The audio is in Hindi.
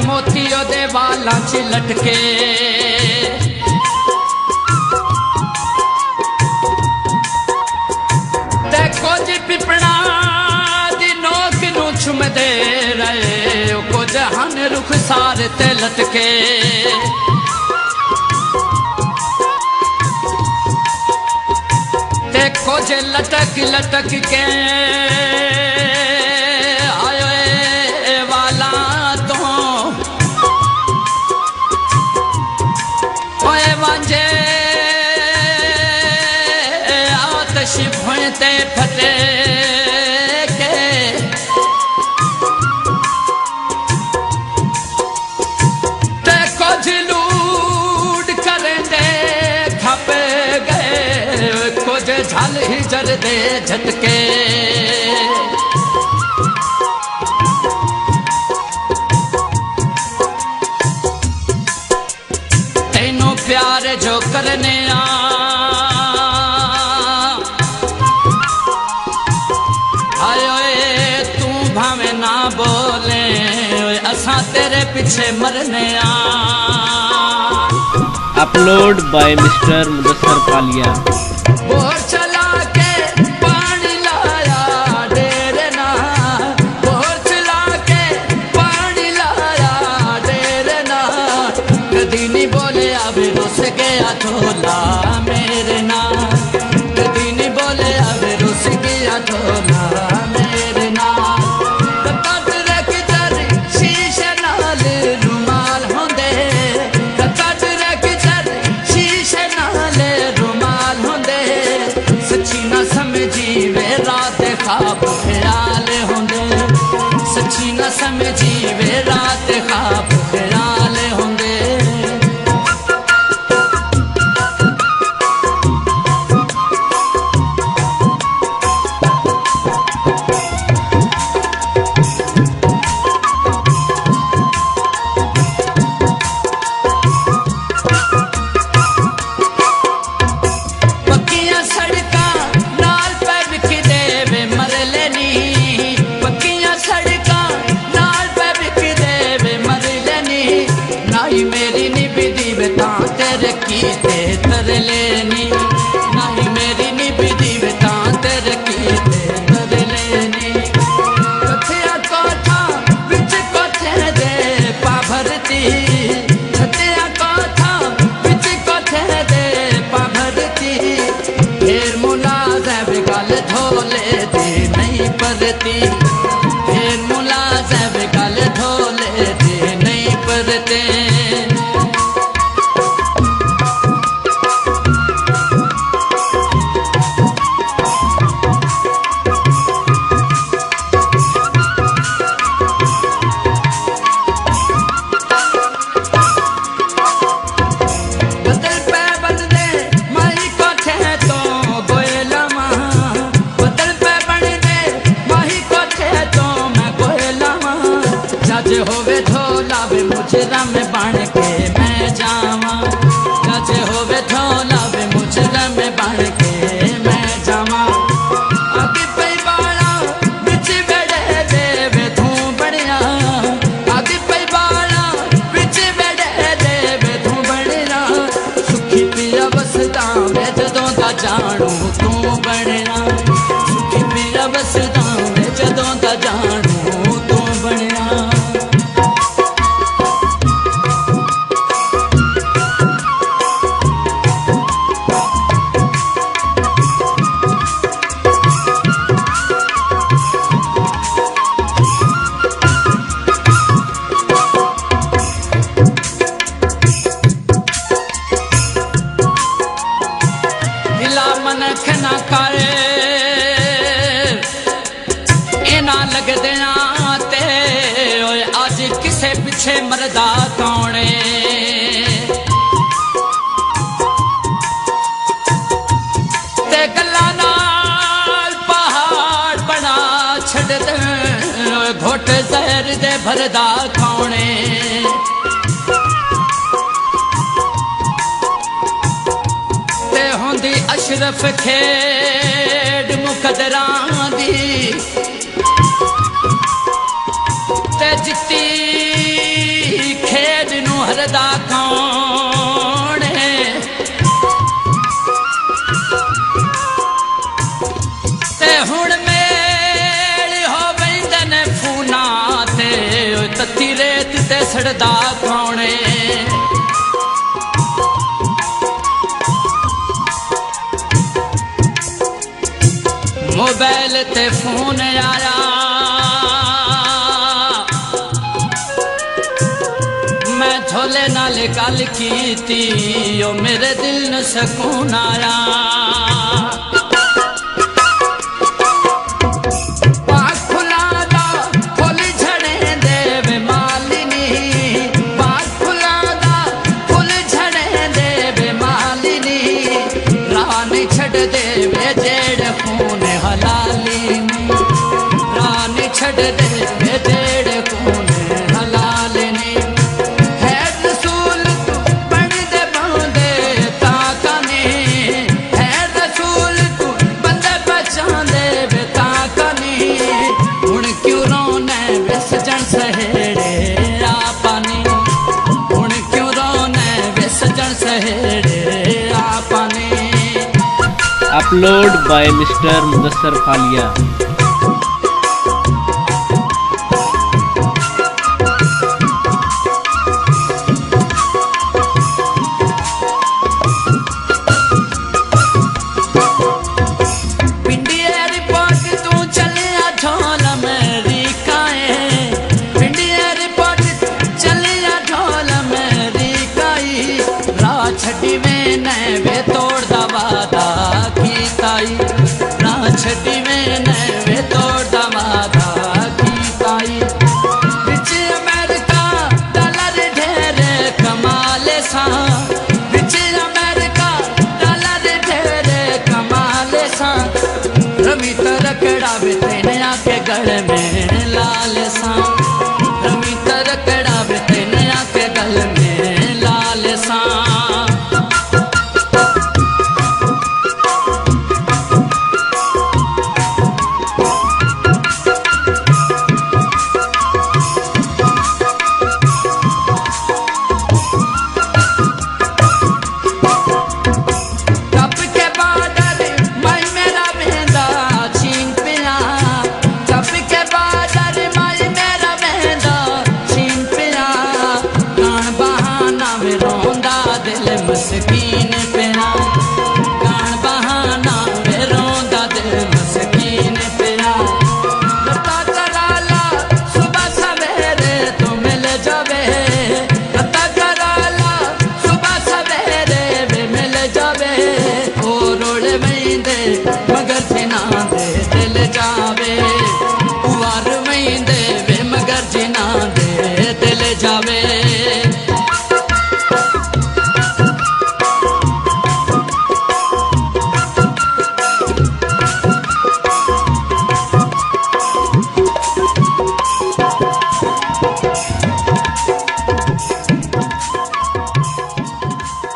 मोती ओदे वालां च लटके देखो जी पिपणा दी नोक नू चुमदे रहे कुछ हन रुखसार ते लटके देखो जे लटक लटक के शिफते फटे के कुछ लूट करेंदे खप गए कुछ झल ही जर दे झटके तेनों प्यार जो करने तेरे पीछे मरने upload by mister Mudassar Paliya. Bore चला के पानी लाया डेरे ना बोर चला के पानी लाया डेरे ना कदी नहीं बोले अब रुस गया ढोला मेरे ना कदी नहीं बोले अब रुस गया ढोला मेरे ना खाब ख्याल होंदे सच्ची न समझी वे रात खाब ख्याल होंदे पक्कियां सड़कां नाल पे बिखी देवे मेरी निबिदी बेता तेरे की ते तर लेनी नहीं मेरी निबिदी बेता तेरे की ते तर लेनी कथिया कोठा बिच कोठे दे पा भरती कथिया कोठा बिच कोठे दे पा भरती फिर मुलाज़ब गल धोले दे नहीं परती फिर मुलाज़ब गल धोले दे नहीं परते होवे धोला वे मुजरा में बन के मैं जावा जज होवे धोला वे मुजरा में बन के मैं जावा आगे पे बाला बिच बेड़े देवे धू बढ़िया आगे पे बाला बिच बेड़े देवे धू बढ़िया सुखी पिया बसदा मैं जदों दा जानू तू बढ़िया सुखी पिया बसदा मैं जदों दा जानू तू बढ़िया मनखना करे इना लगदे ते अज किसे पिछे मरदा कौने ते गल्लां नाल पहाड़ बना छड़ दे घोट जहर दे भरदा कौने अशरफ खेड मुकदरां दी ते जित्ती ते सड़दा कौने मोबाइल ते फोन आया मैं थोले नाल गल कीती ओ मेरे दिल न सकून आया छड़ दे जेड़ खून हलाल ने है रसूल तू बन दे बंदे ताकने है रसूल तू बंदे पहचान दे ताकने हुण क्यों रोने विस जन सहेड़े आपने हुण क्यों रोने विस जन सहेड़े आपने अपलोड बाय मिस्टर मुदस्सर पालिया। छड़ी में वे तोड़ दवादा की ताई ना छड़ी में वे तोड़ दवादा की ताई बिच अमेरिका डॉलर ढेर कमाले सा बिच अमेरिका डॉलर ढेर कमाले सा रमी तरकड़ा बितने आके गल में लाल सा रमी तरकड़ा बितने आके गल में लाल सा मस्कीन पे